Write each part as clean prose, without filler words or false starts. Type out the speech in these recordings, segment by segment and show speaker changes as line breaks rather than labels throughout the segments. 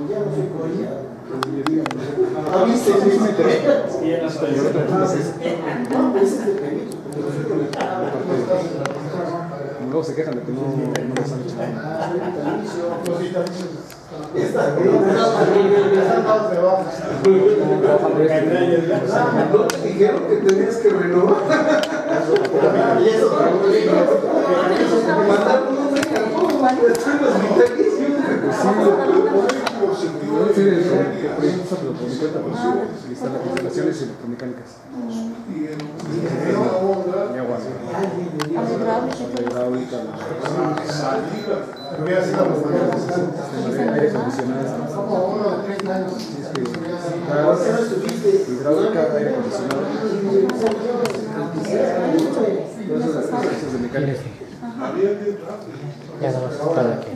Ya no soy coreano. ¿Ah, viste? Sí, me interesa. No, pues es de película.
Luego se quejan de que no les han hecho nada.
Dijeron que tenías que renovar. Y eso mandar un hombre que
están las instalaciones electromecánicas. Y agua. Hidráulica. Aire acondicionado. Hidráulica, aire acondicionado. Todas esas cosas de mecánica.
Ya no vas a estar aquí.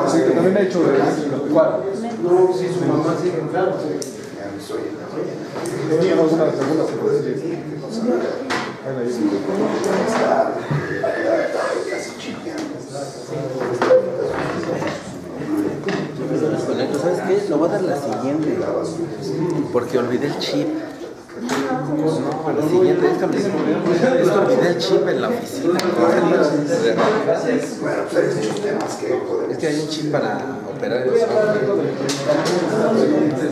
Sí, que también ha hecho de cuadro.
No, si su mamá sigue enferma.
Tenía algunas
¿Sabes qué? Lo voy a dar la siguiente. Porque olvidé el chip. No, la siguiente es que olvidé el chip en la oficina. Es que hay un chip para operar el software.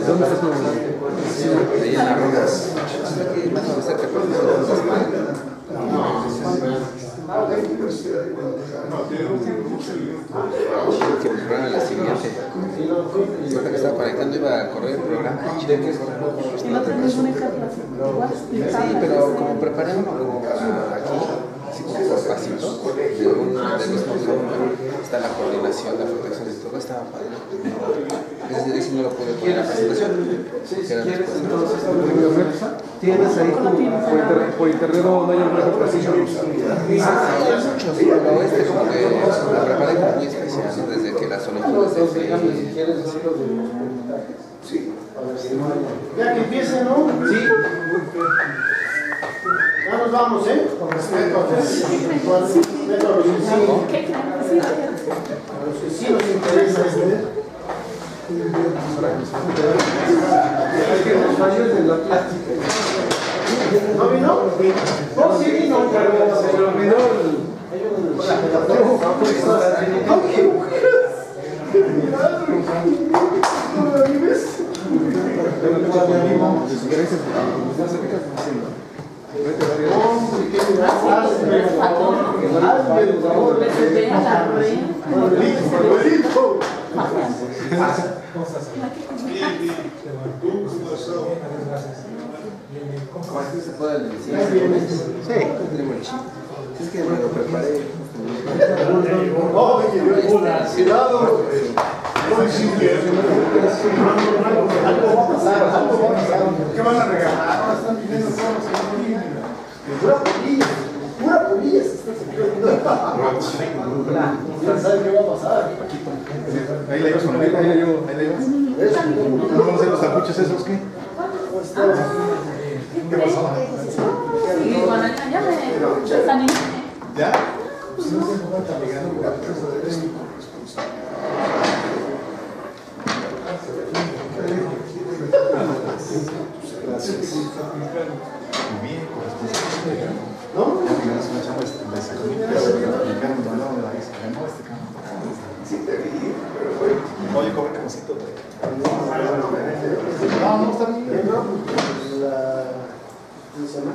¿Dónde estás tú?
Ahí en las ruedas. Aquí más o menos cerca por que me programa la siguiente. Ahorita que estaba conectando iba a correr el programa. Sí, pero como preparé uno como aquí, así como por pasito, del mismo software, está la coordinación, la protección y todo, estaba padre. Ese no lo pude poner en la presentación.
¿Tienes ahí por internet no hay alguna presentación?
Hay muchos, pero este como que la preparé como muy especial, ¿no? Desde que las solicitudes de
Sí. Ya que empiece, ¿no? Sí. Ya nos vamos, ¿eh? Con respeto a los que sí nos interesa este. Es que nos fallos en la plática. ¿No vino? No, sí vino, pero se le olvidó ¿no lo vives?
¿Se puede decir? Sí, tenemos el chip. Es que me lo preparé.
Cuidado. Algo va a pasar. ¿Qué van a regalar? Ahora están pidiendo todos los pura polilla se está saliendo. ¿Saben qué va a pasar?
Ahí la llevas, ahí la llevas. ¿No conocen los tapuchos esos qué? ¿Qué pasó? ¿Ya? Pues no se pongan tan ligados. Gracias. Muy bien, ¿no? Sí, te vi, pero oye, cobre camosito. No, está bien. ¿Cómo se llama?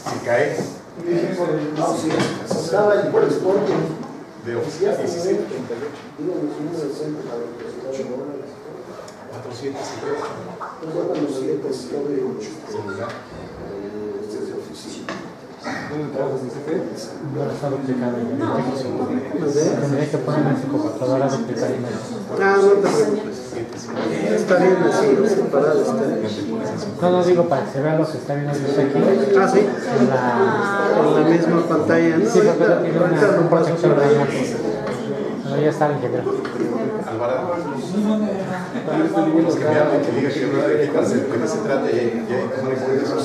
Si cae.
No, sí. Estaba el Sporting.
De oficina 1738.
Dígame su número de centro para el $475.
478. Celular.
Este es de oficina.
¿Dónde trabajas en CFE?
No lo estaba aplicando. Tendría que poner en su computadora de aplicar email.
Ah, no te preocupes. Está bien así, separado está.
No digo para que se vea lo que está viendo usted aquí.
Ah, sí.
En
la misma pantalla, ¿no?
Sí, porque tiene un protector de imagen. Pero ya está el ingeniero.
Alvarado. que me hable, que diga que de qué se trata y ahí tomar en cuenta eso.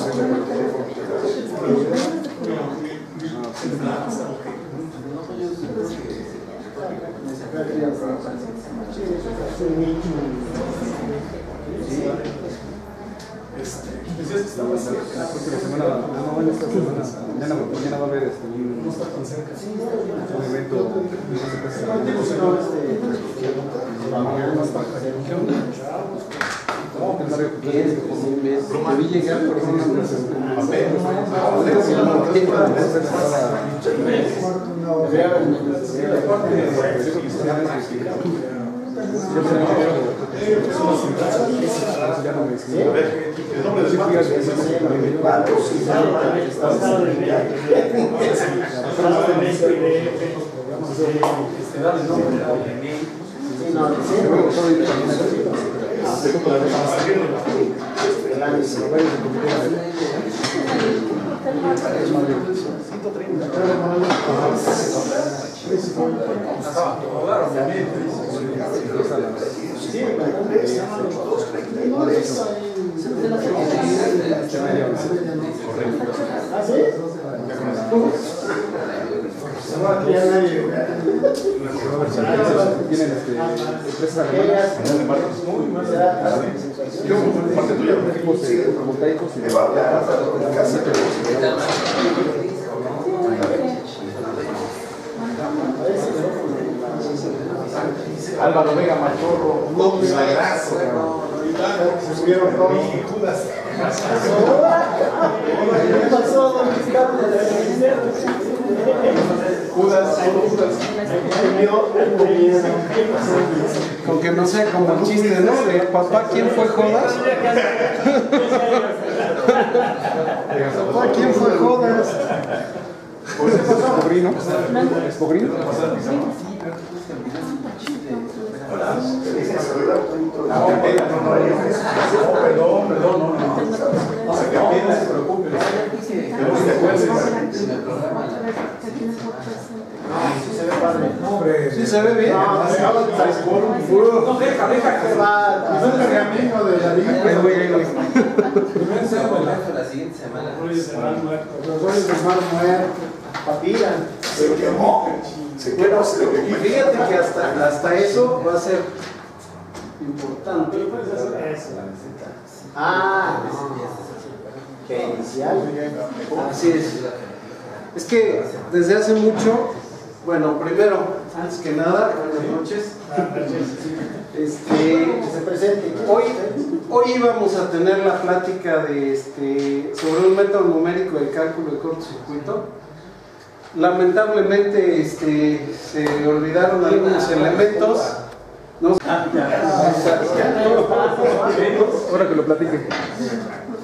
La próxima semana, no, esta semana, mañana va a haber un evento. Debí llegar por vienen empresas alemanas equipos fotovoltaicos y
Álvaro Vega Machorro, no, se subieron todos y Judas.
¿Qué pasó, don Ricardo?
Judas.
con que no sea como el chiste, ¿no? De papá, ¿quién fue Judas? Papá, ¿quién fue Judas? ¿Sobrino? ¿Sobrino?
Perdón. No se preocupe.
Sí se ve padre.
Sí se ve bien.
No, deja que va.
Es el camino de la vida.
Ahí voy.
La siguiente semana.
Los goles de Mar Muerto. Papila.
Se quemó.
Fíjate que hasta eso va a ser importante.
Ah, que inicial.
Así es. Es que desde hace mucho, bueno, primero, antes que nada, buenas noches.
Que se presente.
Hoy íbamos a tener la plática de sobre un método numérico de cálculo de cortocircuito. Lamentablemente se olvidaron algunos elementos. ¿No? Ahora que lo platique.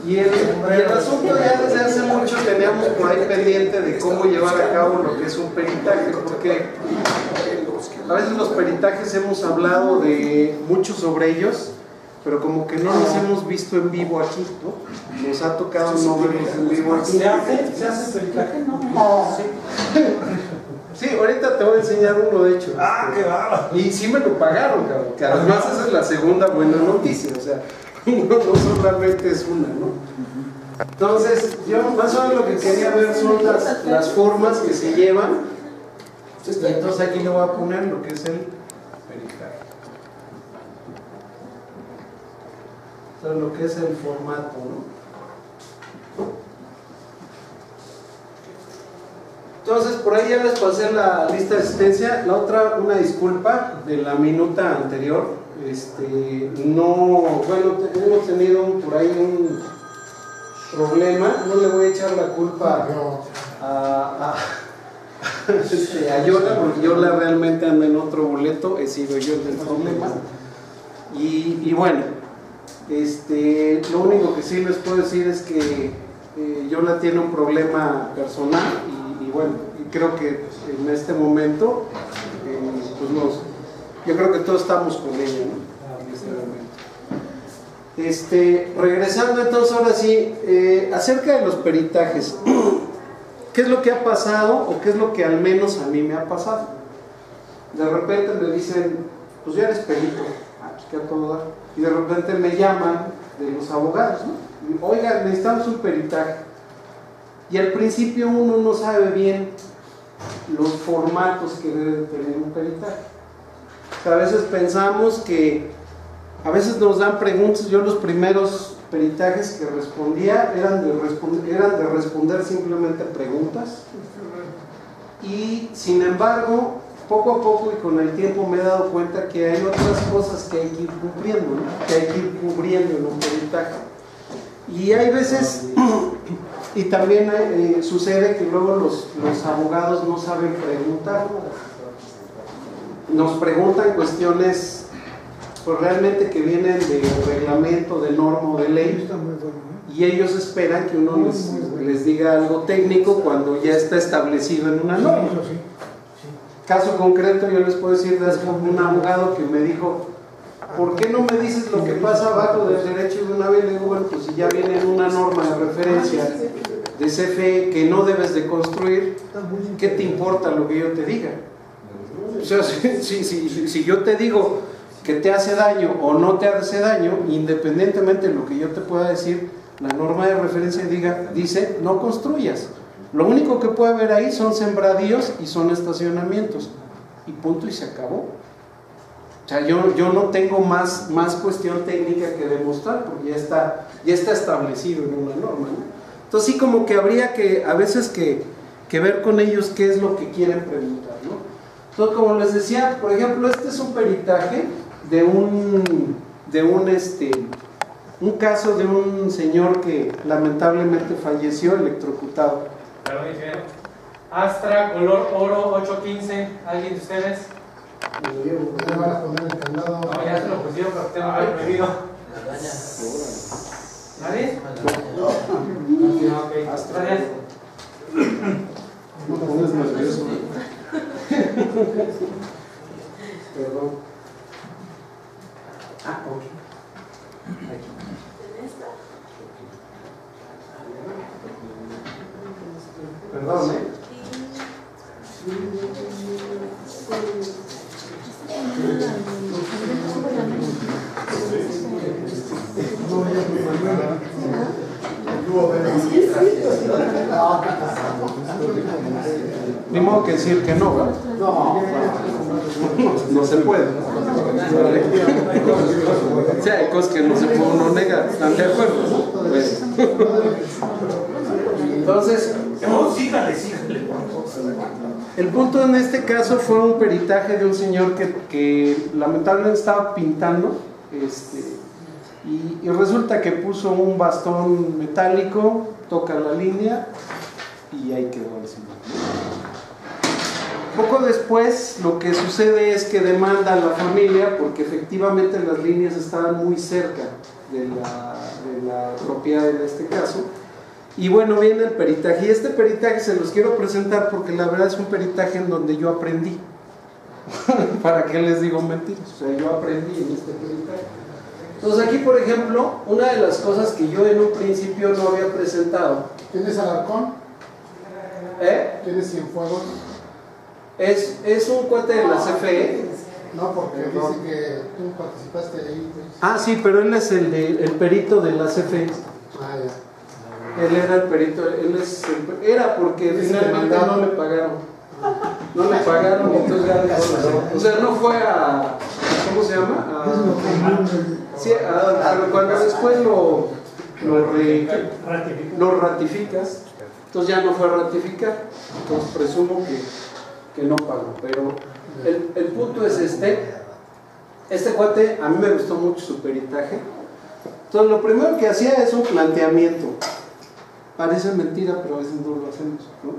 Y el asunto ya desde hace mucho teníamos por ahí pendiente de cómo llevar a cabo lo que es un peritaje, porque a veces los peritajes hemos hablado de mucho sobre ellos, pero como que no los hemos visto en vivo aquí, ¿no? Nos ha tocado no verlos en vivo aquí.
¿Se hace peritaje?
No. Sí, ahorita te voy a enseñar uno, de hecho.
Qué bárbaro.
Y sí me lo pagaron, cabrón. Que además esa es la segunda buena noticia, o sea, no solamente es una, ¿no? Entonces, yo más o menos lo que quería ver son las formas que se llevan. Y entonces aquí le voy a poner lo que es el peritaje. O sea, lo que es el formato, ¿no? Entonces, por ahí ya les pasé la lista de asistencia. La otra, una disculpa de la minuta anterior. Hemos tenido por ahí un problema. No le voy a echar la culpa a Yola, porque Yola realmente anda en otro boleto. He sido yo el del problema. Y bueno, lo único que sí les puedo decir es que Yola tiene un problema personal. Y bueno, creo que en este momento, pues yo creo que todos estamos con ella, ¿no? En este momento. Regresando entonces ahora sí, acerca de los peritajes, ¿qué es lo que ha pasado o qué es lo que al menos a mí me ha pasado? De repente me dicen, pues ya eres perito. pues que a todo dar. Y de repente me llaman de los abogados, ¿no? Y, oigan, necesitamos un peritaje. Y al principio uno no sabe bien los formatos que debe tener un peritaje. O sea, a veces pensamos que, a veces nos dan preguntas. Yo los primeros peritajes que respondía eran de responder simplemente preguntas. Y sin embargo, poco a poco y con el tiempo me he dado cuenta que hay otras cosas que hay que ir cumpliendo, ¿no? Que hay que ir cubriendo en un peritaje. Y hay veces, y también sucede que luego los abogados no saben preguntar. Nos preguntan cuestiones pues realmente que vienen de reglamento, de norma o de ley, y ellos esperan que uno les diga algo técnico cuando ya está establecido en una norma. Caso concreto, yo les puedo decir de hace un abogado que me dijo: ¿por qué no me dices lo que pasa abajo del derecho de una vez? Le digo: bueno, pues si ya viene en una norma de referencia de CFE que no debes de construir, ¿qué te importa lo que yo te diga? O sea, si yo te digo que te hace daño o no te hace daño, independientemente de lo que yo te pueda decir, la norma de referencia dice no construyas. Lo único que puede haber ahí son sembradíos y son estacionamientos, y punto, y se acabó. O sea, yo no tengo más cuestión técnica que demostrar, porque ya está establecido en una norma, ¿no? Entonces sí, como que habría que a veces que ver con ellos qué es lo que quieren preguntar, ¿no? Entonces, como les decía, por ejemplo, este es un peritaje de un caso de un señor que lamentablemente falleció electrocutado.
Perdón, ingeniero. Astra, color oro 815. ¿Alguien de ustedes?
Ya van a poner el candado.
No, ya se lo pusieron, pero tengo algo prohibido. ¿Nadie? No. Ok, gracias.
No te pones nervioso. Perdón. Ok. Perdón, Ni modo que decir que no, ¿verdad? No se puede. Sí, hay cosas que no se puede uno negar. ¿Están de acuerdo? Pues. Entonces, el punto en este caso fue un peritaje de un señor que lamentablemente estaba pintando, y resulta que puso un bastón metálico, toca la línea y ahí quedó el señor. Poco después lo que sucede es que demanda a la familia porque efectivamente las líneas estaban muy cerca de la propiedad en este caso. Y bueno, viene el peritaje, y este peritaje se los quiero presentar porque la verdad es un peritaje en donde yo aprendí. ¿Para qué les digo mentiras? O sea, yo aprendí en este peritaje. Entonces aquí, por ejemplo, una de las cosas que yo en un principio no había presentado.
¿Tienes Alarcón? ¿Tienes Cienfuegos?
Es un cuate de la CFE.
No, porque dice que tú participaste ahí.
Ah, sí, pero él es el perito de la CFE.
Ah, ya.
Él era el perito, era porque finalmente no le pagaron. No le pagaron, entonces ya o sea, no fue a, ¿cómo se llama? Sí, pero cuando después lo ratificas, entonces ya no fue a ratificar, entonces presumo que no pagó. Pero el punto es este cuate, a mí me gustó mucho su peritaje. Entonces lo primero que hacía es un planteamiento. Parece mentira, pero a veces no lo hacemos, ¿no?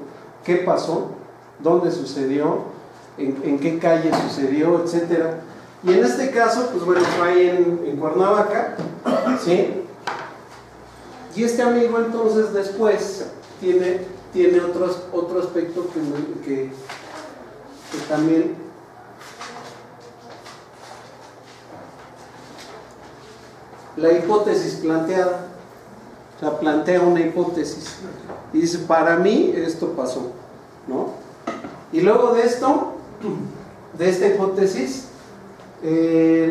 ¿Qué pasó? ¿Dónde sucedió? ¿En qué calle sucedió? Etcétera. Y en este caso, pues bueno, fue ahí en Cuernavaca, ¿sí? Y este amigo entonces después tiene otro aspecto que también la hipótesis planteada. O sea, plantea una hipótesis y dice: para mí esto pasó, ¿no? Y luego de esto, de esta hipótesis,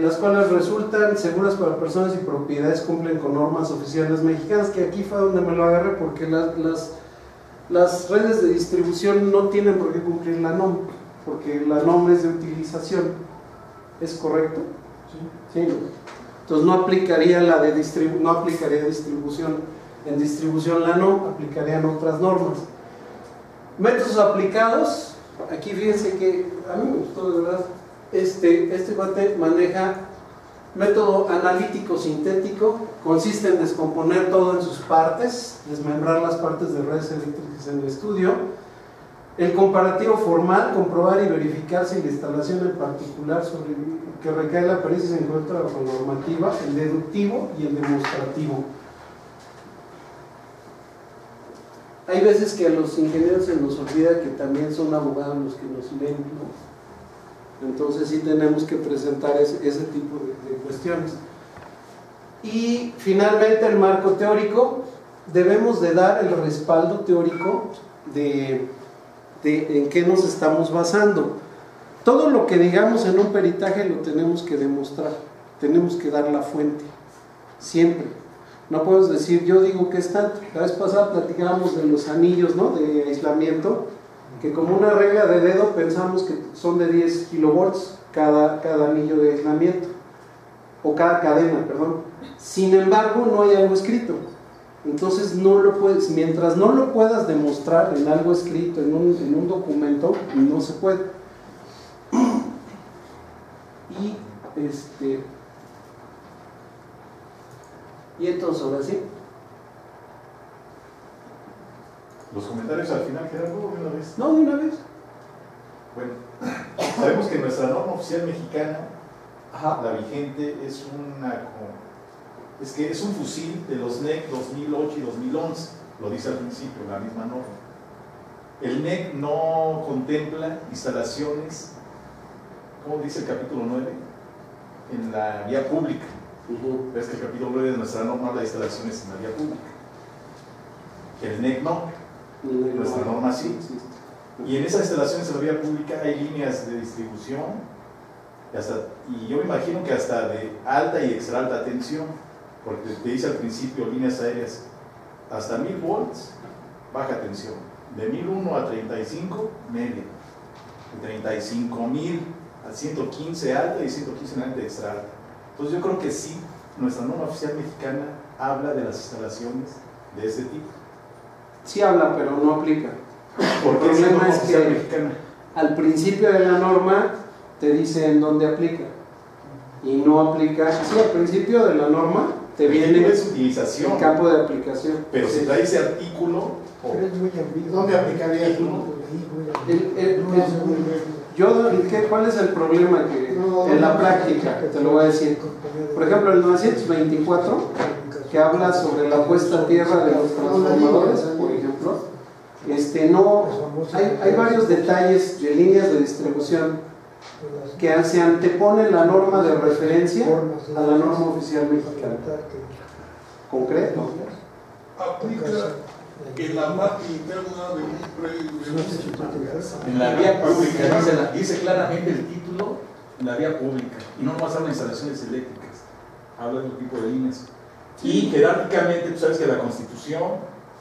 las cuales resultan seguras para personas y propiedades, cumplen con normas oficiales mexicanas, que aquí fue donde me lo agarré, porque las redes de distribución no tienen por qué cumplir la NOM, porque la NOM es de utilización. ¿Es correcto? Sí. Entonces no aplicaría no aplicaría distribución. En distribución la NOM, aplicarían otras normas. Métodos aplicados, aquí fíjense que a mí me gustó de verdad. Este cuate maneja método analítico sintético, consiste en descomponer todo en sus partes, desmembrar las partes de redes eléctricas en el estudio. El comparativo formal, comprobar y verificar si la instalación en particular sobre que recae la pericia se encuentra bajo normativa, el deductivo y el demostrativo. Hay veces que a los ingenieros se nos olvida que también son abogados los que nos leen, ¿no? Entonces sí tenemos que presentar ese tipo de cuestiones. Y finalmente el marco teórico, debemos de dar el respaldo teórico de en qué nos estamos basando. Todo lo que digamos en un peritaje lo tenemos que demostrar, tenemos que dar la fuente, siempre. No puedes decir, yo digo que es tanto. La vez pasada platicábamos de los anillos, ¿no?, de aislamiento, que como una regla de dedo pensamos que son de 10 kilovolts cada anillo de aislamiento, o cada cadena, perdón. Sin embargo, no hay algo escrito. Entonces no lo puedes, mientras no lo puedas demostrar en algo escrito, en un documento, no se puede. Y entonces ahora sí.
Los comentarios al final, Gerardo, de una vez.
No, de una vez.
Bueno, sabemos que nuestra norma oficial mexicana,
Ajá.
la vigente, es un fusil de los NEC 2008 y 2011, lo dice al principio, la misma norma. El NEC no contempla instalaciones, como dice el capítulo 9, en la vía pública. Es que el capítulo 9 de nuestra norma habla de instalaciones en la vía pública. El NEC no. Nuestra norma sí. Y en esas instalaciones en la vía pública hay líneas de distribución y yo me imagino que hasta de alta y extra alta tensión, porque te dice al principio líneas aéreas hasta 1000 volts baja tensión, de 1001 a 35 media, de 35.000 a 115 alta y 115 alta extra alta. Entonces yo creo que sí, nuestra norma oficial mexicana habla de las instalaciones de ese tipo.
Sí habla, pero no aplica.
¿Por qué?
El problema es que
mexicana,
al principio de la norma te dice en dónde aplica y no aplica. Sí, al principio de la norma te viene
es utilización,
el campo de aplicación.
pero si trae ese artículo,
Pero es muy ambiguo. ¿Dónde aplicaría el
¿Cuál es el problema en la práctica? Te lo voy a decir. Por ejemplo, el 924, que habla sobre la puesta a tierra de los transformadores, por ejemplo, hay varios detalles de líneas de distribución que se antepone la norma de referencia a la norma oficial mexicana. ¿Concreto?
Aplica en la parte interna de un predio.
en la vía pública, dice claramente el título, en la vía pública, y no más habla de instalaciones eléctricas, habla de otro tipo de líneas. Y jerárquicamente, tú sabes que la Constitución,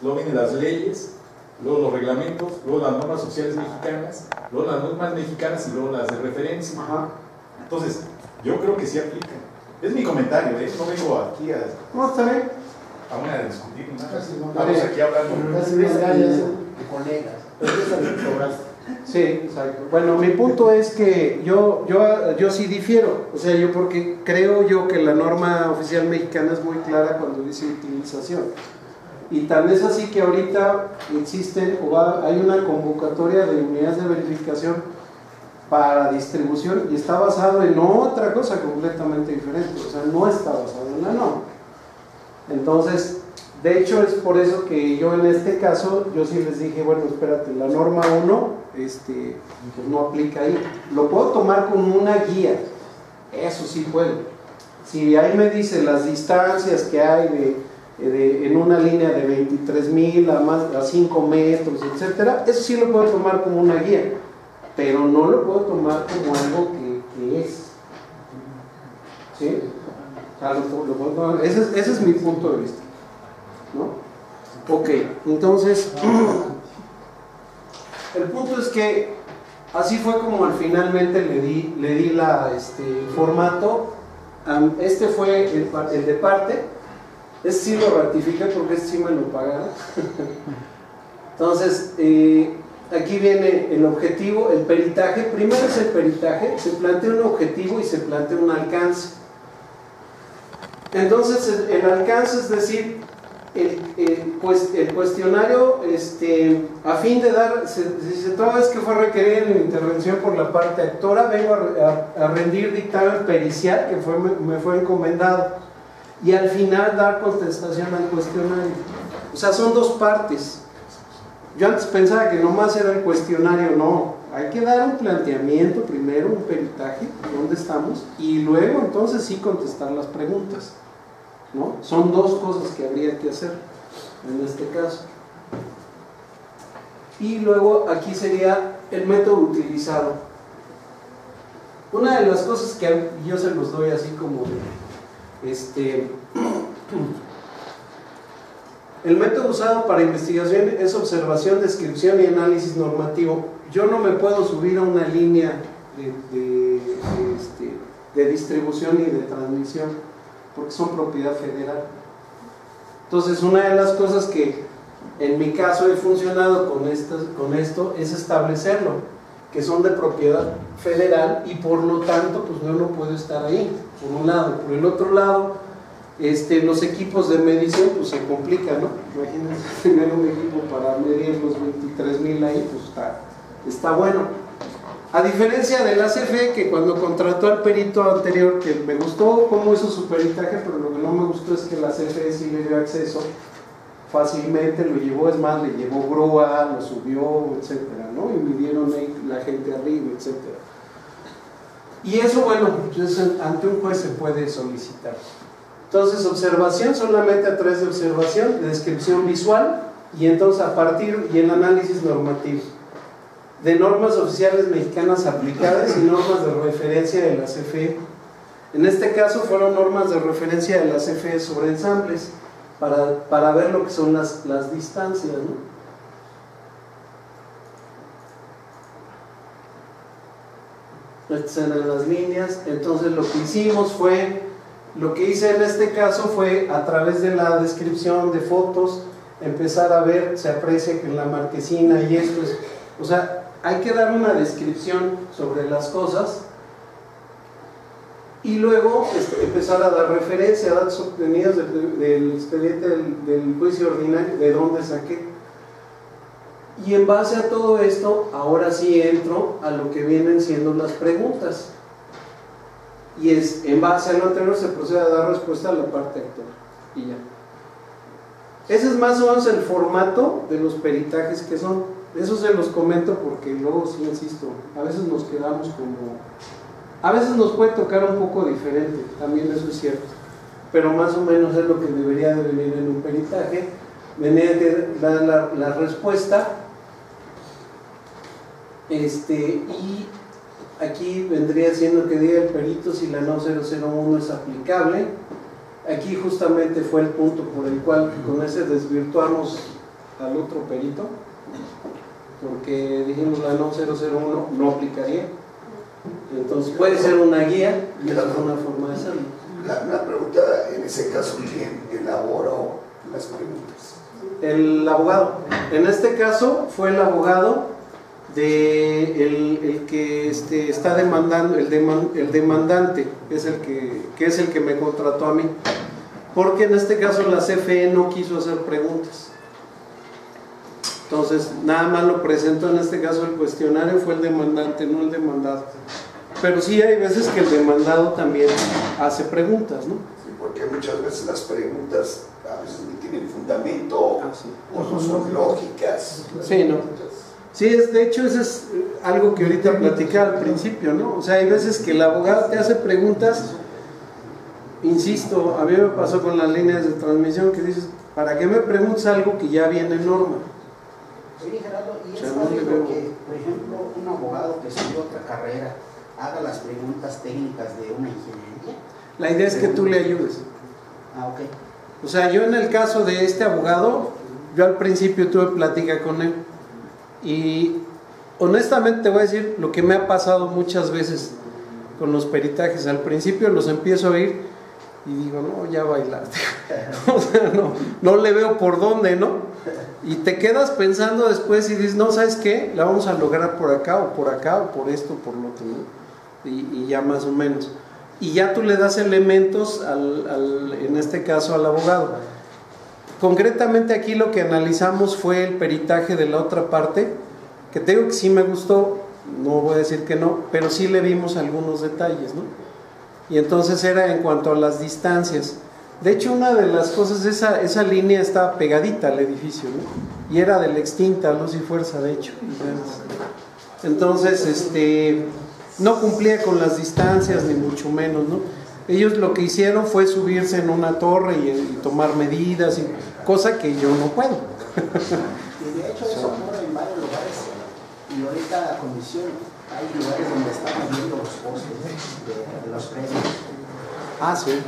luego vienen las leyes, luego los reglamentos, luego las normas sociales mexicanas, luego las normas mexicanas y luego las de referencia.
Ajá.
Entonces, yo creo que sí aplica. Es mi comentario, no vengo aquí a
Está bien.
discutir nada.
Casi no.
Estamos aquí hablando.
Casi no de colegas. Pero es algo que cobraste.
Sí, exacto. Bueno, mi punto es que yo sí difiero, o sea, porque creo yo que la norma oficial mexicana es muy clara cuando dice utilización. Y tan es así que ahorita existen hay una convocatoria de unidades de verificación para distribución y está basado en otra cosa completamente diferente, o sea, no está basado en la norma. Entonces, de hecho es por eso que yo en este caso, yo sí les dije, bueno, espérate, la norma 1 pues no aplica ahí. Lo puedo tomar como una guía, eso sí puedo. Si ahí me dice las distancias que hay en una línea de 23.000 a 5 metros, etcétera, eso sí lo puedo tomar como una guía, pero no lo puedo tomar como algo que es. ¿Sí? Ese es mi punto de vista, ¿no? Ok, entonces el punto es que así fue como finalmente le di la formato. Este fue el de parte. Este sí lo ratifiqué porque este sí me lo pagaron. Entonces aquí viene el objetivo, el peritaje. Primero es el peritaje, se plantea un objetivo y se plantea un alcance. Entonces el alcance, es decir, el cuestionario, a fin de dar, si toda vez que fue requerida mi intervención por la parte actora, vengo a rendir dictamen pericial que me fue encomendado, y al final dar contestación al cuestionario. O sea, son dos partes. Yo antes pensaba que nomás era el cuestionario. No, hay que dar un planteamiento primero, un peritaje, dónde estamos, y luego entonces sí contestar las preguntas, ¿no? Son dos cosas que habría que hacer en este caso. Y luego aquí sería el método utilizado. Una de las cosas que yo se los doy así como el método usado para investigación es observación, descripción y análisis normativo. Yo no me puedo subir a una línea de distribución y de transmisión porque son propiedad federal. Entonces, una de las cosas que en mi caso he funcionado con esto es establecerlo, que son de propiedad federal, y por lo tanto pues yo no puedo estar ahí, por un lado. Por el otro lado, los equipos de medición pues se complican, ¿no? Imagínense tener un equipo para medir los 23,000 ahí, pues está bueno. A diferencia de la CFE, que cuando contrató al perito anterior, que me gustó cómo hizo su peritaje, pero lo que no me gustó es que la CFE sí le dio acceso fácilmente, lo llevó, es más, le llevó grúa, lo subió, etcétera, ¿no? Y midieron ahí la gente arriba, etcétera. Y eso, bueno, pues ante un juez se puede solicitar. Entonces, observación solamente a través de observación, de descripción visual, y entonces a partir, y el análisis normativo de normas oficiales mexicanas aplicadas y normas de referencia de la CFE. En este caso fueron normas de referencia de la CFE sobre ensambles, para ver lo que son las distancias, ¿no? Estas eran las líneas. Entonces lo que hicimos fue, lo que hice en este caso fue a través de la descripción de fotos, empezar a ver, se aprecia que en la marquesina y esto es, o sea, hay que dar una descripción sobre las cosas y luego empezar a dar referencia a datos obtenidos del expediente del juicio ordinario, de dónde saqué. Y en base a todo esto, ahora sí entro a lo que vienen siendo las preguntas. Y es en base a lo anterior se procede a dar respuesta a la parte actora. Y ya. Ese es más o menos el formato de los peritajes que son. Eso se los comento porque luego, sí insisto, a veces nos quedamos como... A veces nos puede tocar un poco diferente, también eso es cierto. Pero más o menos es lo que debería de venir en un peritaje. Venía que dar la respuesta. Y aquí vendría siendo que diga el perito si la NO 001 es aplicable. Aquí justamente fue el punto por el cual con ese desvirtuamos al otro perito, porque dijimos la NO 001 no aplicaría. Entonces puede ser una guía y es una forma de hacerlo.
La pregunta en ese caso, ¿quién elaboró las preguntas?
El abogado. En este caso fue el abogado el que está demandando, el demandante es el que es el que me contrató a mí, porque en este caso la CFE no quiso hacer preguntas. Entonces nada más lo presentó, en este caso el cuestionario fue el demandante, no el demandado. Pero sí hay veces que el demandado también hace preguntas, ¿no?
Sí, porque muchas veces las preguntas a veces no tienen fundamento o no son lógicas.
Sí, ¿no? Sí, de hecho eso es algo que ahorita platicaba al principio, ¿no? O sea, hay veces que el abogado te hace preguntas, insisto, a mí me pasó con las líneas de transmisión que dices, ¿para qué me preguntas algo que ya viene en norma?
Oye, Gerardo, ¿y es válido que, por ejemplo, un abogado que estudió otra carrera haga las preguntas técnicas de una ingeniería?
La idea es que tú le ayudes.
Ah, ok.
O sea, yo en el caso de este abogado, yo al principio tuve plática con él y honestamente te voy a decir lo que me ha pasado muchas veces con los peritajes. Al principio los empiezo a oír y digo, no, ya bailaste. O sea, no le veo por dónde, ¿no? Y te quedas pensando después y dices, no, ¿sabes qué? La vamos a lograr por acá o por acá o por esto o por lo otro, ¿no? Y ya más o menos. Y ya tú le das elementos en este caso al abogado. Concretamente aquí lo que analizamos fue el peritaje de la otra parte, que te digo que sí me gustó, no voy a decir que no, pero sí le vimos algunos detalles, ¿no? Y entonces era en cuanto a las distancias. De hecho, una de las cosas, esa línea estaba pegadita al edificio, ¿no? Y era de la extinta Luz y Fuerza, de hecho. Entonces, no cumplía con las distancias, ni mucho menos, ¿no? Ellos lo que hicieron fue subirse en una torre y tomar medidas, cosa que yo no puedo.
Y de hecho eso ocurre en varios lugares. Y ahorita la comisión, hay lugares donde están viendo los postes de los predios.
Ah, sí.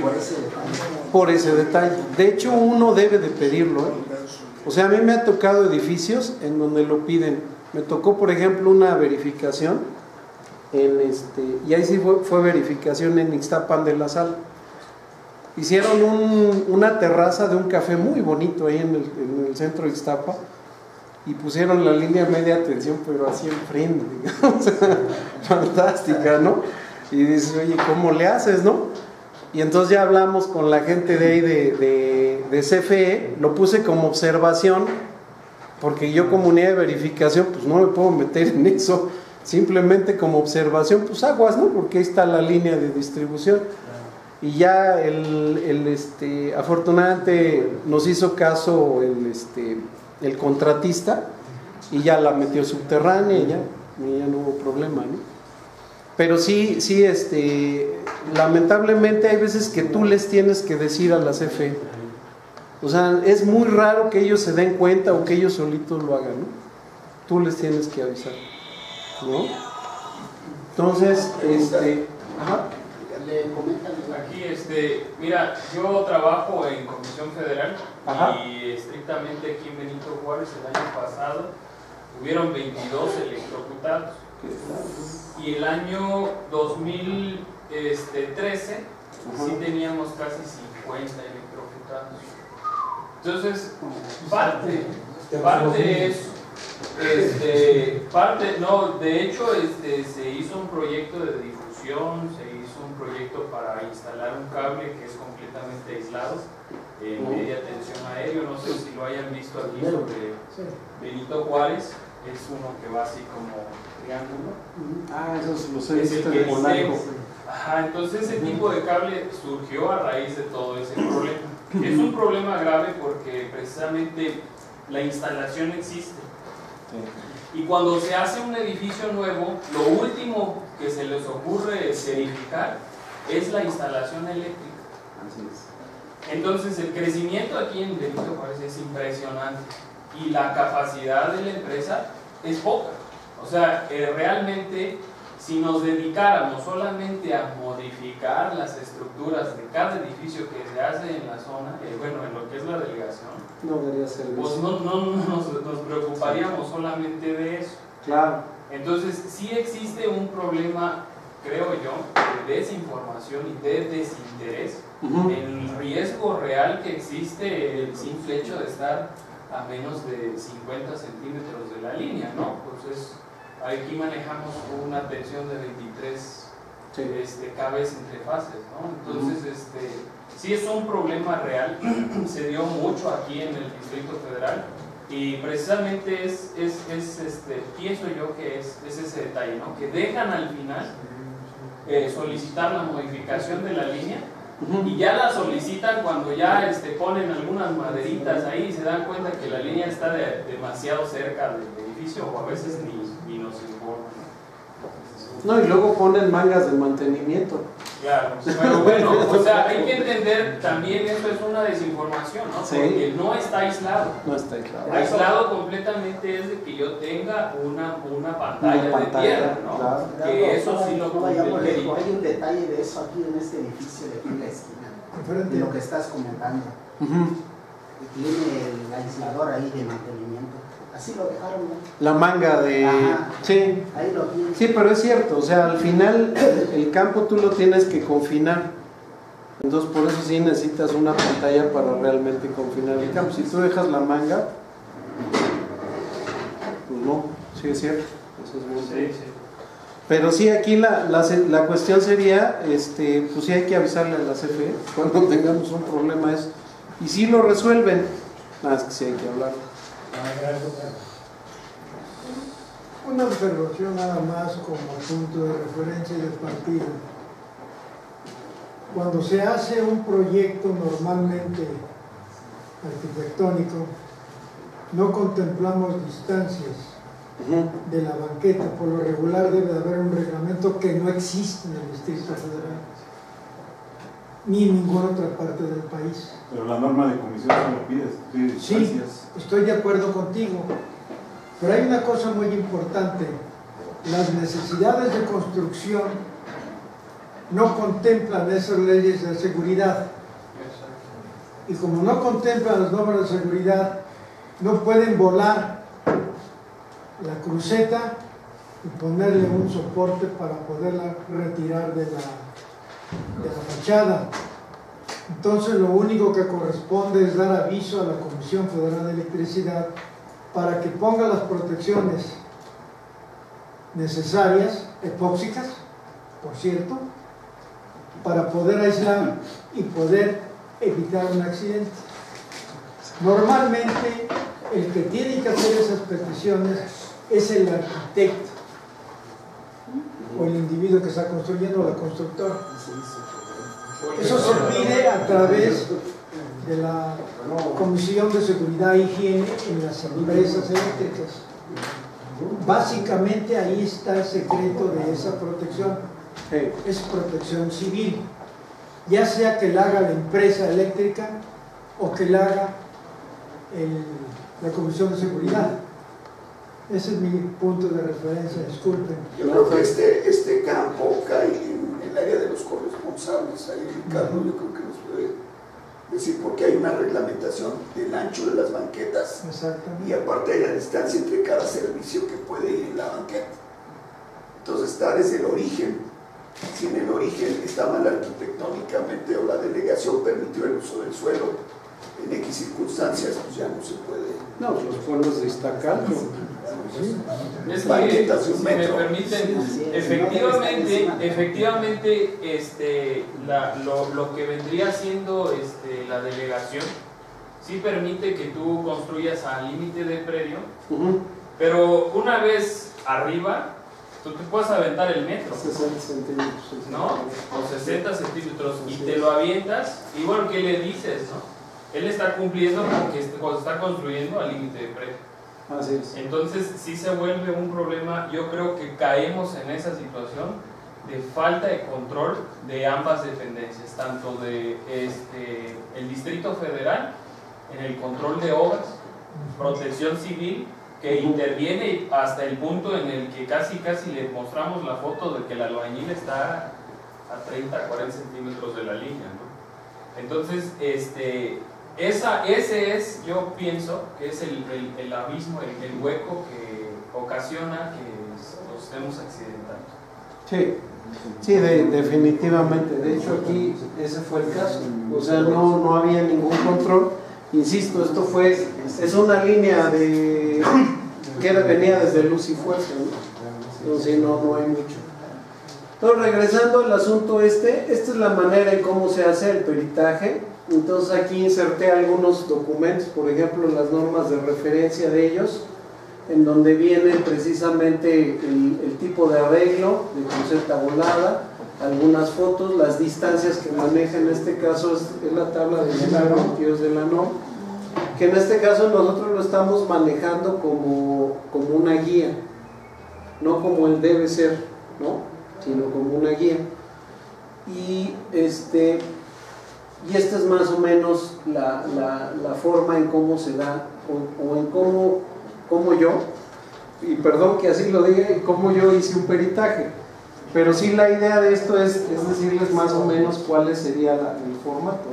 Por ese detalle.
Por ese detalle. De hecho, uno debe de pedirlo, ¿eh? O sea, a mí me ha tocado edificios en donde lo piden. Me tocó, por ejemplo, una verificación y ahí sí fue verificación en Ixtapan de la Sal. Hicieron una terraza de un café muy bonito ahí en el centro de Ixtapa y pusieron la línea media tensión, pero así enfrente, digamos. O sea, fantástica, ¿no? Y dices, oye, ¿cómo le haces, no? Y entonces ya hablamos con la gente de ahí de CFE, lo puse como observación, porque yo como unidad de verificación, pues no me puedo meter en eso, simplemente como observación, pues aguas, ¿no? Porque ahí está la línea de distribución. Y ya afortunadamente nos hizo caso el contratista y ya la metió subterránea y ya no hubo problema, ¿no? Pero sí, lamentablemente hay veces que tú les tienes que decir a la CFE. O sea, es muy raro que ellos se den cuenta o que ellos solitos lo hagan, ¿no? Tú les tienes que avisar, ¿no? Entonces, ajá.
Le comentan
aquí, mira, yo trabajo en Comisión Federal.
Ajá.
Y estrictamente aquí en Benito Juárez el año pasado hubieron 22 electrocutados. Y el año 2013 sí teníamos casi 50 electrocutados. Entonces, parte es, de hecho, se hizo un proyecto de difusión, se hizo un proyecto para instalar un cable que es completamente aislado, en media tensión aéreo, no sé si lo hayan visto aquí sobre Benito Juárez, es uno que va así como triángulo.
Ah, esos los he
Es el
visto
que
de Polanco.
Ajá, entonces ese tipo de cable surgió a raíz de todo ese problema. Es un problema grave porque precisamente la instalación existe. Y cuando se hace un edificio nuevo, lo último que se les ocurre verificar es la instalación eléctrica.
Así es.
Entonces el crecimiento aquí en Benito Juárez es impresionante y la capacidad de la empresa es poca. O sea, realmente si nos dedicáramos solamente a modificar las estructuras de cada edificio que se hace en la zona, en lo que es la delegación,
no debería ser
pues no nos preocuparíamos solamente de eso.
Claro.
Entonces sí existe un problema, creo yo, de desinformación y de desinterés en el riesgo real que existe el simple hecho de estar a menos de 50 centímetros de la línea, ¿no? Pues aquí manejamos una tensión de 23 kbs entre fases, ¿no? Entonces, sí es un problema real, se dio mucho aquí en el Distrito Federal y precisamente pienso yo que es ese detalle, ¿no? Que dejan al final solicitar la modificación de la línea y ya la solicitan cuando ya ponen algunas maderitas ahí y se dan cuenta que la línea está demasiado cerca del edificio o a veces ni nos informan, ¿no?
No, y luego ponen mangas de mantenimiento.
Claro, pero bueno, o sea, hay que entender también eso es una desinformación, ¿no?
Sí.
Porque no está aislado.
No está claro.
Aislado completamente es de que yo tenga una pantalla de tierra, ¿no?
Claro.
Que eso sí lo
no
cumple el
vayamos lejos.
perito.
Hay un detalle de eso aquí en este edificio de aquí en la esquina, de lo que estás comentando. Tiene el aislador ahí de mantenimiento. Así lo dejaron, ¿no?
La manga de...
Ajá.
Sí.
Ahí lo tienes.
Sí, pero es cierto, o sea, al final el campo tú lo tienes que confinar. Entonces por eso sí necesitas una pantalla para realmente confinar el campo. Si tú dejas la manga, pues no, sí es cierto. Eso es muy cierto.
Sí.
Pero sí, aquí la cuestión sería, pues sí hay que avisarle a la CFE cuando tengamos un problema eso. Y si lo resuelven, nada más que sí hay que hablar.
Una observación nada más como punto de referencia y de partida. Cuando se hace un proyecto normalmente arquitectónico, no contemplamos distancias de la banqueta. Por lo regular debe de haber un reglamento que no existe en el Distrito Federal ni en ninguna otra parte del país.
Pero la norma de comisión se lo pide
Sí,
distancias.
estoy de acuerdo contigo, pero hay una cosa muy importante: las necesidades de construcción no contemplan esas leyes de seguridad, y como no contemplan las normas de seguridad, no pueden volar la cruceta y ponerle un soporte para poderla retirar de la fachada. Entonces lo único que corresponde es dar aviso a la Comisión Federal de Electricidad para que ponga las protecciones necesarias, epóxicas, por cierto, para poder aislar y poder evitar un accidente. Normalmente el que tiene que hacer esas peticiones es el arquitecto o el individuo que está construyendo, la constructora. Eso se pide a través de la Comisión de Seguridad e Higiene en las empresas eléctricas. Básicamente ahí está el secreto de esa protección. Es protección civil, ya sea que la haga la empresa eléctrica o que la haga la Comisión de Seguridad. Ese es mi punto de referencia, disculpen.
Yo creo que este campo cae en el área de los corresponsables. Ahí Ricardo, yo creo que nos puede decir, porque hay una reglamentación del ancho de las banquetas.
Exactamente.
Y aparte hay la distancia entre cada servicio que puede ir en la banqueta. Entonces está desde el origen. Si en el origen está mal arquitectónicamente o la delegación permitió el uso del suelo en X circunstancias, pues ya no se puede.
No, los pueblos de Iztacalco.
Es que,
Banquetas de un
si me
metro.
permiten, efectivamente, lo que vendría siendo la delegación sí permite que tú construyas al límite del predio, pero una vez arriba tú te puedes aventar el metro,
60 centímetros.
¿no? O 60 centímetros y te lo avientas, y bueno, ¿qué le dices, no? Él está cumpliendo porque cuando está construyendo al límite de predio.
Así es.
Entonces sí se vuelve un problema. Yo creo que caemos en esa situación de falta de control de ambas dependencias, tanto de el Distrito Federal en el control de obras, protección civil, que interviene hasta el punto en el que casi le mostramos la foto de que el albañil está a 30, 40 centímetros de la línea, ¿no? Entonces, ese es, yo pienso, que es el abismo, el hueco que ocasiona que nos estemos accidentando.
Sí, definitivamente. De hecho, aquí ese fue el caso. O sea, no había ningún control. Insisto, es una línea que venía desde Luz y Fuerza, ¿no? Entonces no hay mucho. Entonces, regresando al asunto esta es la manera en cómo se hace el peritaje. Entonces aquí inserté algunos documentos, por ejemplo las normas de referencia de ellos, en donde viene precisamente el tipo de arreglo de cruceta volada, algunas fotos, las distancias que maneja. En este caso es la tabla de milagro 22 de la NOM, que en este caso nosotros lo estamos manejando como una guía, no como el debe ser. ¿no? Sino como una guía. Y esta es más o menos la forma en cómo se da, o en cómo yo, y perdón que así lo diga, cómo yo hice un peritaje. Pero sí, la idea de esto es decirles más o menos cuál sería el formato,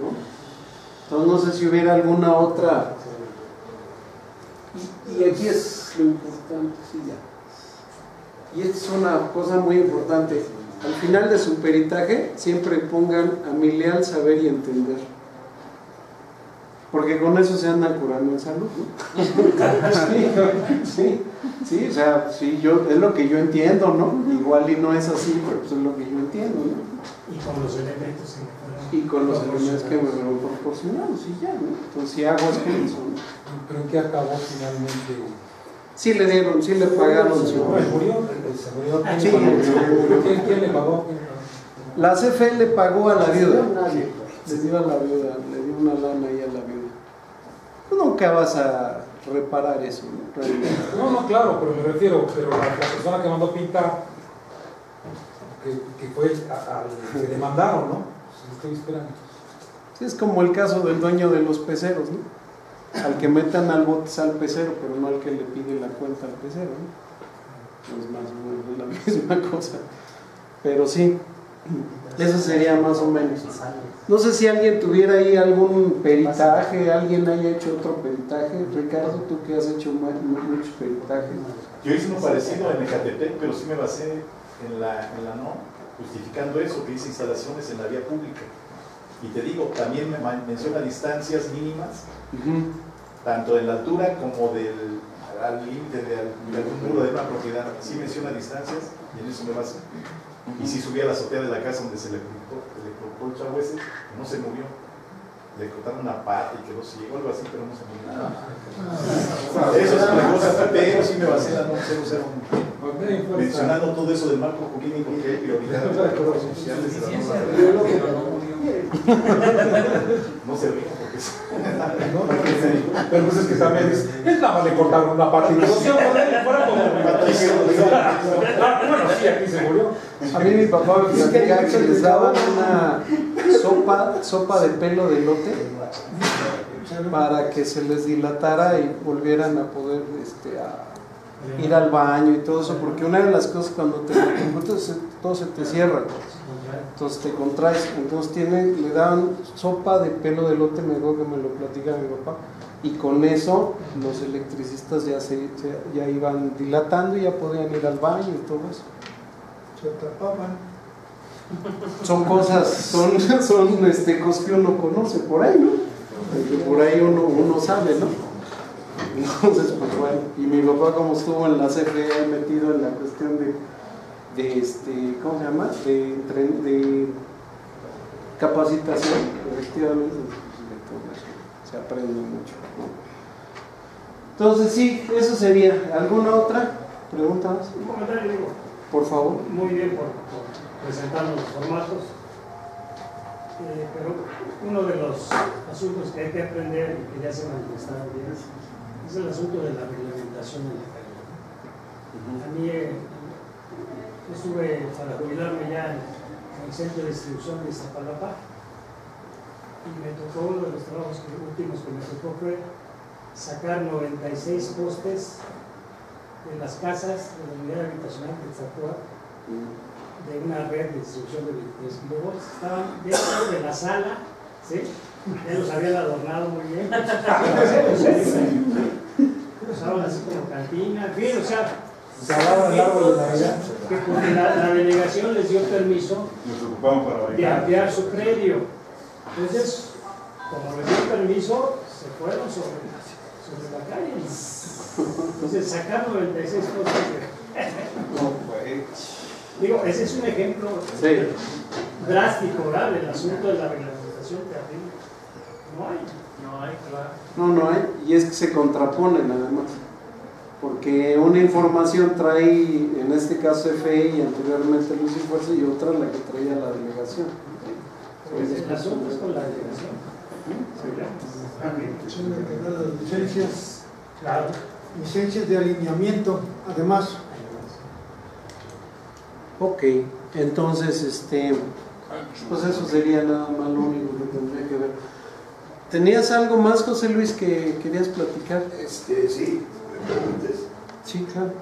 ¿no? Entonces no sé si hubiera alguna otra. Y aquí es lo importante, sí, ya. Y esta es una cosa muy importante. Al final de su peritaje siempre pongan a mi leal saber y entender, porque con eso se andan curando en salud, ¿no? Sí, o sea, sí, es lo que yo entiendo, ¿no? Igual y no es así, pero pues es lo que yo entiendo, ¿no?
Y con los elementos
que me fueron proporcionados, y ya, ¿no? Entonces si hago es con eso, ¿no?
¿Pero en qué acabó finalmente?
Sí le dieron, sí le pagaron su...
¿Murió?
Sí,
¿Quién le pagó?
La CFE le pagó a la viuda. Le dio a la viuda, le dio una lana ahí a la viuda. Tú nunca vas a reparar eso, ¿no?
No, claro, pero me refiero, pero la persona que mandó pintar, que fue al que demandaron, ¿no? Estoy esperando.
Sí, es como el caso del dueño de los peceros, ¿no? Al que metan al bote es al pecero, pero no al que le pide la cuenta al pecero, ¿no? No es más o menos la misma cosa. Pero sí, eso sería más o menos. No sé si alguien tuviera ahí algún peritaje, alguien haya hecho otro peritaje. Ricardo, tú que has hecho muchos peritajes.
Yo hice uno parecido en Ecatepec, pero sí me basé en la no, justificando eso, que dice instalaciones en la vía pública. Y te digo, también me menciona distancias mínimas, tanto en la altura como al límite de algún muro de una propiedad. Sí menciona distancias y en eso me baso. Y sí subí a la azotea de la casa donde se le cortó el chavo ese, no se murió. Le cortaron una pata y quedó ciego, algo así, pero no se murió. Eso es una cosa, pero sí me basé en la no 001. Mencionando todo eso del marco jurídico que hay prioridad de las cosas sociales de la norma. No se ríen porque
pero pues es que también es nada más le cortaron una parte y no se fuera como bueno, sí, aquí se murió.
A mí mi papá me platicaba que les daban una sopa de pelo de elote para que se les dilatara y volvieran a poder a ir al baño y todo eso, porque una de las cosas cuando te todo se te cierra, entonces te contraes. Entonces le daban sopa de pelo de elote, me acuerdo que me lo platica mi papá, y con eso los electricistas ya iban dilatando y ya podían ir al baño y todo eso.
Se tapaban.
Son cosas que uno conoce por ahí, ¿no? Que por ahí uno sabe, ¿no? Entonces, pues bueno, y mi papá como estuvo en la CFE metido en la cuestión de ¿cómo se llama? De capacitación, efectivamente, se aprende mucho, ¿no? Entonces sí, eso sería. ¿Alguna otra pregunta más?
Un comentario, digo.
Por favor.
Muy bien por presentarnos los formatos. Pero uno de los asuntos que hay que aprender y que ya se manifestaron bien es el asunto de la reglamentación en la calle. A mí estuve para jubilarme ya en el centro de distribución de Iztapalapa y me tocó, uno de los trabajos últimos que me tocó fue sacar 96 postes de las casas de la unidad habitacional de Tzapua, de una red de distribución de 23 kilovolts. Estaban dentro de la sala, ¿sí? Ya los habían adornado muy bien. Usaban así como cantina, en fin, o sea,
se hablaba el árbol de Navidad.
Que porque la delegación les dio permiso de ampliar su predio. Entonces, como les dio permiso, se fueron sobre la calle. Entonces, sacar 96 cosas digo, ese es un ejemplo drástico, ¿verdad? Del asunto de la reglamentación terrible.
No hay, y es que se contraponen además, porque una información trae, en este caso FE y anteriormente Luz y Fuerza, y otra la que traía la delegación.
El asunto es con la delegación.
Licencias, licencias de alineamiento, además.
Ok, entonces, pues eso sería nada más lo único que tendría que ver. ¿Tenías algo más, José Luis, que querías platicar?
Sí, ¿me permites?
Sí, claro.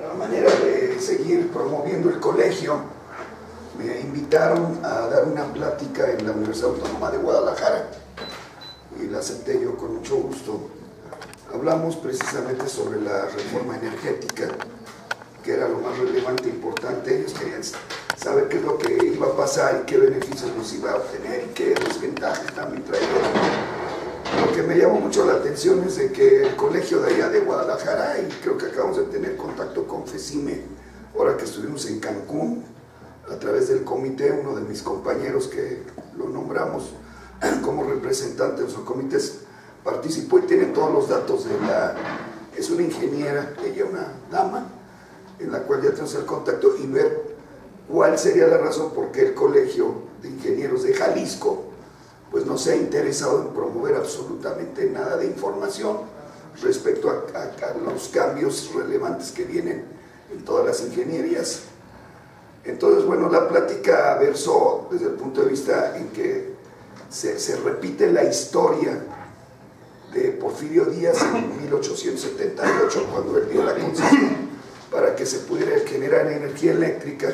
A manera de seguir promoviendo el colegio, me invitaron a dar una plática en la Universidad Autónoma de Guadalajara y la acepté yo con mucho gusto. Hablamos precisamente sobre la reforma energética, que era lo más relevante e importante. Ellos querían saber qué es lo que iba a pasar y qué beneficios nos iba a obtener y qué desventajas también traía. Lo que me llamó mucho la atención es de que el colegio de allá de Guadalajara, y creo que acabamos de tener contacto con FECIME, ahora que estuvimos en Cancún, a través del comité, uno de mis compañeros que lo nombramos como representante de nuestros comités, participó y tiene todos los datos de es una ingeniera, ella una dama, en la cual ya tenemos el contacto y ver cuál sería la razón por qué el Colegio de Ingenieros de Jalisco pues no se ha interesado en promover absolutamente nada de información respecto a los cambios relevantes que vienen en todas las ingenierías. Entonces, bueno, la plática versó desde el punto de vista en que se repite la historia de Porfirio Díaz en 1878, cuando él dio la concesión para que se pudiera generar energía eléctrica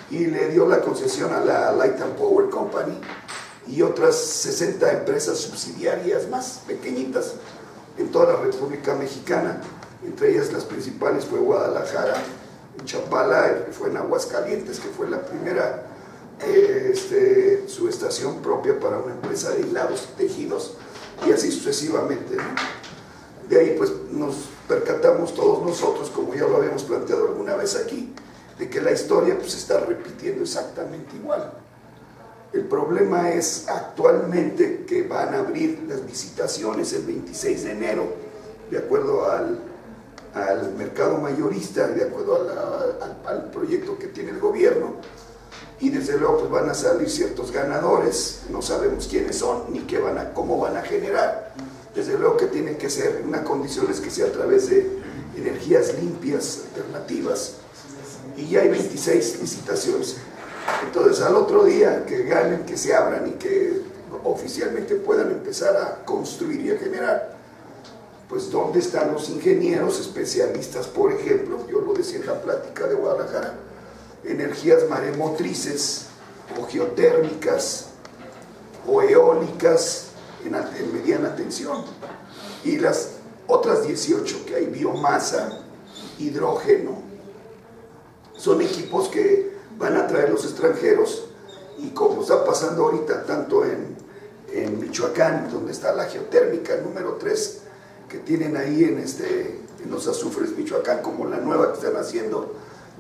y le dio la concesión a la Light and Power Company y otras 60 empresas subsidiarias más pequeñitas en toda la República Mexicana. Entre ellas las principales fue Guadalajara, en Chapala, fue en Aguascalientes, que fue la primera subestación propia para una empresa de hilados y tejidos, y así sucesivamente, ¿no? De ahí pues nos percatamos todos nosotros, como ya lo habíamos planteado alguna vez aquí, de que la historia pues se está repitiendo exactamente igual. El problema es actualmente que van a abrir las licitaciones el 26 de enero, de acuerdo al mercado mayorista, de acuerdo al proyecto que tiene el gobierno, y desde luego pues van a salir ciertos ganadores, no sabemos quiénes son ni cómo van a generar. Desde luego que tienen que ser, una condición es que sea a través de energías limpias, alternativas, y ya hay 26 licitaciones. Entonces al otro día que ganen, que se abran y que oficialmente puedan empezar a construir y a generar, pues ¿dónde están los ingenieros especialistas? Por ejemplo, yo lo decía en la plática de Guadalajara, energías maremotrices o geotérmicas o eólicas en mediana tensión, y las otras 18 que hay, biomasa, hidrógeno, son equipos que van a traer los extranjeros, y como está pasando ahorita tanto en Michoacán, donde está la geotérmica número 3 que tienen ahí en los azufres Michoacán, como la nueva que están haciendo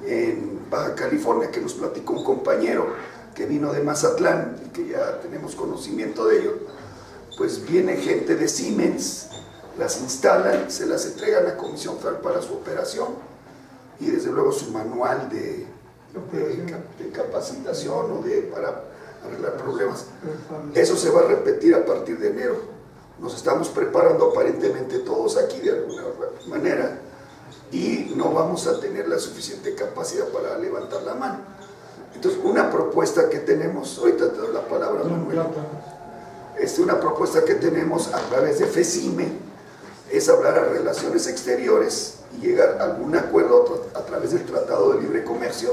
en Baja California, que nos platicó un compañero que vino de Mazatlán y que ya tenemos conocimiento de ello. Pues viene gente de Siemens, las instalan, se las entregan a Comisión Federal para su operación, y desde luego su manual de capacitación o para arreglar problemas. Eso se va a repetir a partir de enero. Nos estamos preparando aparentemente todos aquí de alguna manera, y no vamos a tener la suficiente capacidad para levantar la mano. Entonces, una propuesta que tenemos, ahorita te doy la palabra, Manuel, una propuesta que tenemos a través de FECIME es hablar a relaciones exteriores y llegar a algún acuerdo a través del Tratado de Libre Comercio,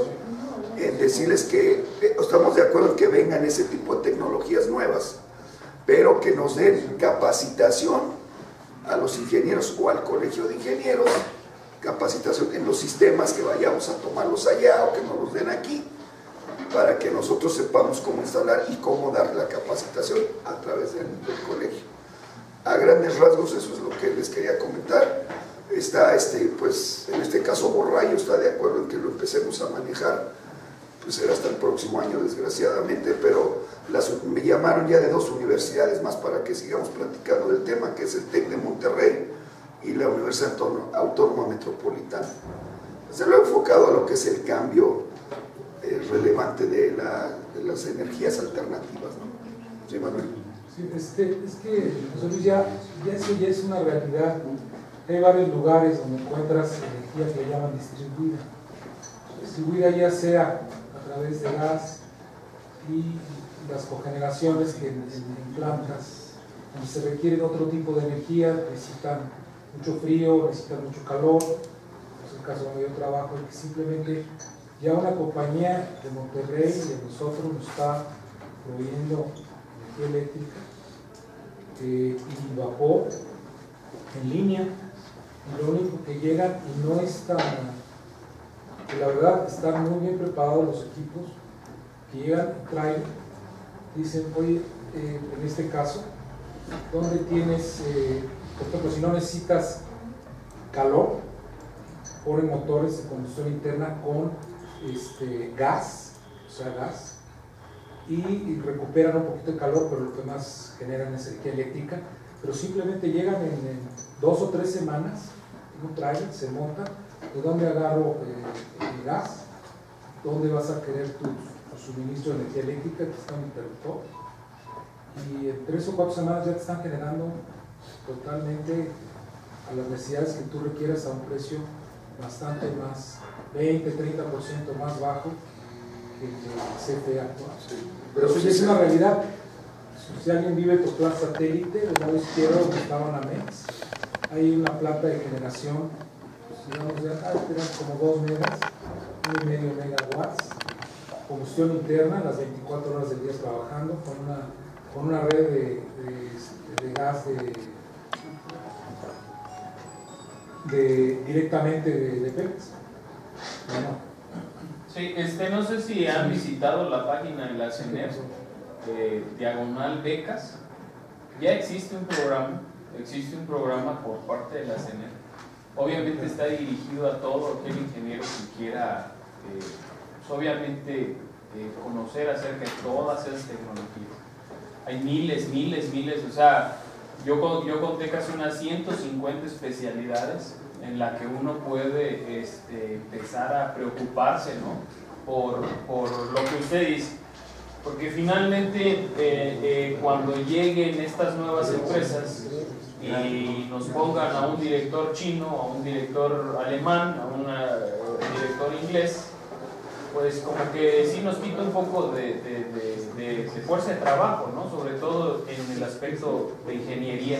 en decirles que estamos de acuerdo en que vengan ese tipo de tecnologías nuevas, pero que nos den capacitación a los ingenieros o al colegio de ingenieros, capacitación en los sistemas, que vayamos a tomarlos allá o que nos los den aquí, para que nosotros sepamos cómo instalar y cómo dar la capacitación a través del colegio. A grandes rasgos eso es lo que les quería comentar. Está pues en este caso Borrayo está de acuerdo en que lo empecemos a manejar, pues será hasta el próximo año desgraciadamente, pero me llamaron ya de 2 universidades más para que sigamos platicando del tema, que es el TEC de Monterrey y la Universidad Autónoma Metropolitana. Se lo he enfocado a lo que es el cambio relevante de las energías alternativas, ¿no? Sí, Manuel.
Sí, es que José Luis, ya eso ya es una realidad. Hay varios lugares donde encuentras energía que llaman distribuida. Distribuida ya sea través de gas, y las cogeneraciones que en plantas donde se requieren otro tipo de energía, necesitan mucho frío, necesitan mucho calor. Es el caso donde yo trabajo, y que simplemente ya una compañía de Monterrey y de nosotros nos está proveyendo energía eléctrica y vapor en línea, y lo único que llegan, y no está, que la verdad están muy bien preparados los equipos, que llegan y traen, dicen, oye, en este caso, ¿dónde tienes, por ejemplo, si no necesitas calor, ponen motores de combustión interna con gas, o sea, gas, y recuperan un poquito de calor, pero lo que más generan es energía eléctrica, pero simplemente llegan en 2 o 3 semanas, en un trailer, se monta, ¿de dónde agarro el gas? ¿Dónde vas a querer tu suministro de energía eléctrica? Que está un interruptor, y en 3 o 4 semanas ya te están generando totalmente a las necesidades que tú requieras a un precio bastante más, 20, 30% más bajo que el CFE actual. Pero eso ya es una realidad. Si alguien vive por plan satélite, del lado izquierdo donde está Banamex, hay una planta de generación, digamos, eran como 2 megas, 1,5 megawatts, combustión interna, las 24 horas del día trabajando, con una red de gas directamente de Pemex. Bueno.
Sí, no sé si han visitado la página de la CENER, diagonal becas. Ya existe un programa por parte de la CENER. Obviamente está dirigido a todo aquel ingeniero que quiera, pues obviamente, conocer acerca de todas esas tecnologías. Hay miles, o sea, yo conté casi unas 150 especialidades en la que uno puede empezar a preocuparse, ¿no? por lo que usted dice, porque finalmente cuando lleguen estas nuevas empresas y nos pongan a un director chino, a un director alemán, a un director inglés, pues como que sí nos quita un poco de fuerza de trabajo, ¿no? Sobre todo en el aspecto de ingeniería.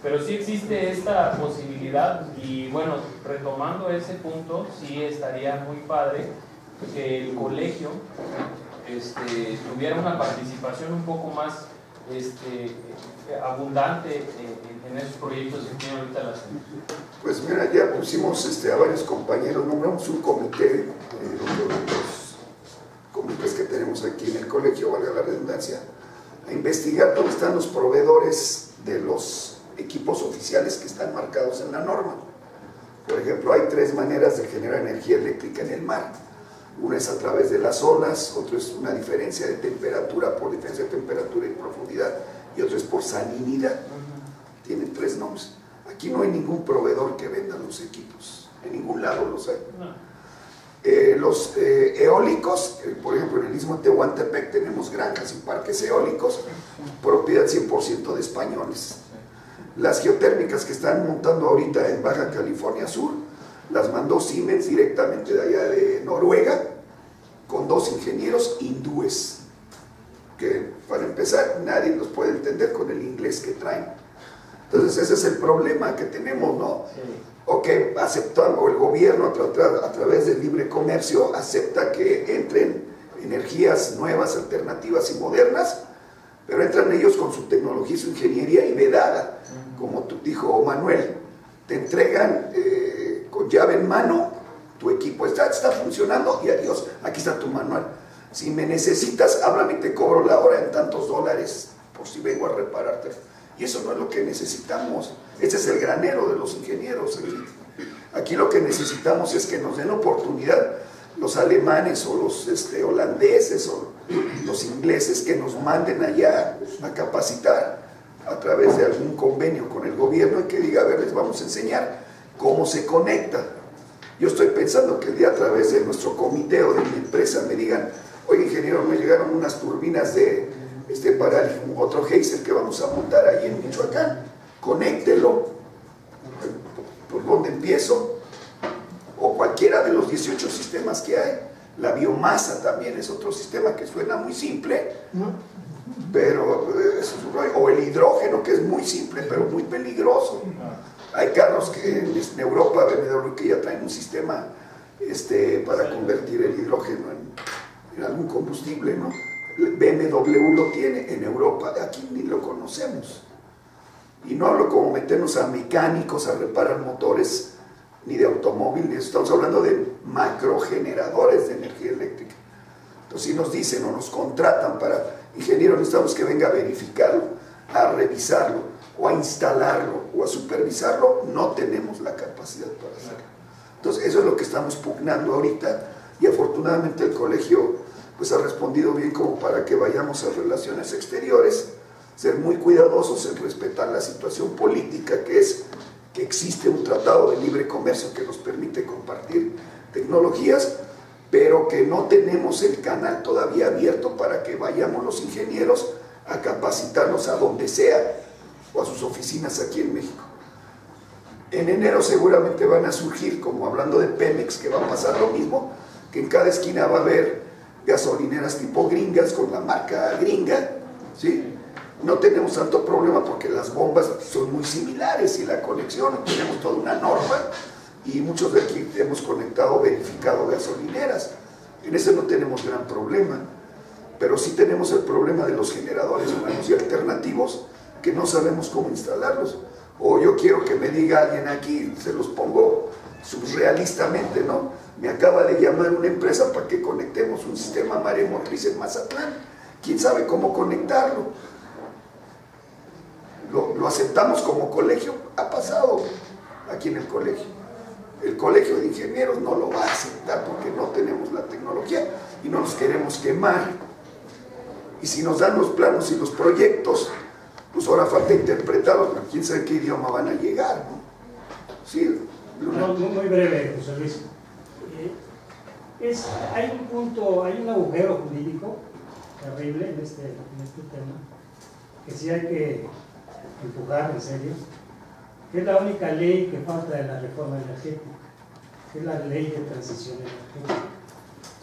Pero sí existe esta posibilidad, y bueno, retomando ese punto, sí estaría muy padre que el colegio tuviera una participación un poco más abundante en esos proyectos que tiene ahorita la CENER.
Pues mira, ya pusimos a varios compañeros, nombramos un comité, los comités que tenemos aquí en el colegio, valga la redundancia, a investigar dónde están los proveedores de los equipos oficiales que están marcados en la norma. Por ejemplo, hay 3 maneras de generar energía eléctrica en el mar. Una es a través de las olas, otro es una diferencia de temperatura, por diferencia de temperatura y profundidad, y otro es por salinidad. Tienen 3 nombres. Aquí no hay ningún proveedor que venda los equipos, en ningún lado los hay. Los eólicos, por ejemplo en el Istmo de Tehuantepec tenemos granjas y parques eólicos, propiedad 100% de españoles. Las geotérmicas que están montando ahorita en Baja California Sur, las mandó Siemens directamente de allá de Noruega, con 2 ingenieros hindúes, que para empezar nadie los puede entender con el inglés que traen. Entonces ese es el problema que tenemos, ¿no? Sí. O que aceptan, o el gobierno a través del libre comercio acepta que entren energías nuevas, alternativas y modernas, pero entran ellos con su tecnología y su ingeniería y vedada, como dijo Manuel, te entregan con llave en mano, tu equipo está funcionando y adiós, aquí está tu manual. Si me necesitas, háblame y te cobro la hora en tantos dólares por si vengo a repararte. Y eso no es lo que necesitamos. Este es el granero de los ingenieros. Aquí lo que necesitamos es que nos den oportunidad los alemanes o los holandeses o los ingleses, que nos manden allá a capacitar a través de algún convenio con el gobierno y que diga, a ver, les vamos a enseñar cómo se conecta. Yo estoy pensando que el día a través de nuestro comité o de mi empresa me digan, oye ingeniero, me llegaron unas turbinas para otro geyser que vamos a montar ahí en Michoacán, conéctelo. ¿Por dónde empiezo? O cualquiera de los 18 sistemas que hay. La biomasa también es otro sistema que suena muy simple, pero o el hidrógeno, que es muy simple pero muy peligroso. Hay carros que en Europa, BMW, que ya traen un sistema para convertir el hidrógeno en algún combustible, ¿no? BMW lo tiene en Europa, aquí ni lo conocemos. Y no hablo como meternos a mecánicos a reparar motores, ni de automóviles, estamos hablando de macrogeneradores de energía eléctrica. Entonces, si nos dicen o nos contratan para ingeniero, necesitamos que venga a verificarlo, a revisarlo, o a instalarlo, o a supervisarlo, no tenemos la capacidad para hacerlo. Entonces, eso es lo que estamos pugnando ahorita, y afortunadamente el colegio pues ha respondido bien como para que vayamos a relaciones exteriores, ser muy cuidadosos en respetar la situación política que es que existe un tratado de libre comercio que nos permite compartir tecnologías, pero que no tenemos el canal todavía abierto para que vayamos los ingenieros a capacitarnos a donde sea o a sus oficinas aquí en México. En enero seguramente van a surgir, como hablando de Pemex, que va a pasar lo mismo, que en cada esquina va a haber gasolineras tipo gringas con la marca gringa, ¿sí? No tenemos tanto problema porque las bombas son muy similares y la conexión, tenemos toda una norma y muchos de aquí hemos conectado, verificado gasolineras. En ese no tenemos gran problema, pero sí tenemos el problema de los generadores humanos y alternativos que no sabemos cómo instalarlos. O yo quiero que me diga alguien aquí, se los pongo surrealistamente, ¿no? Me acaba de llamar una empresa para que conectemos un sistema maremotriz en Mazatlán. ¿Quién sabe cómo conectarlo? Lo aceptamos como colegio, ha pasado aquí en el colegio. El colegio de ingenieros no lo va a aceptar porque no tenemos la tecnología y no nos queremos quemar. Y si nos dan los planos y los proyectos, pues ahora falta interpretarlos, quién sabe qué idioma van a llegar, ¿no? Sí,
muy breve, José Luis. Hay un punto, hay un agujero jurídico terrible en este tema, que sí hay que empujar en serio, que es la única ley que falta de la reforma energética, que es la ley de transición energética.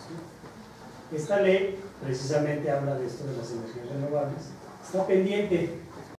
¿Sí? Esta ley precisamente habla de esto de las energías renovables, está pendiente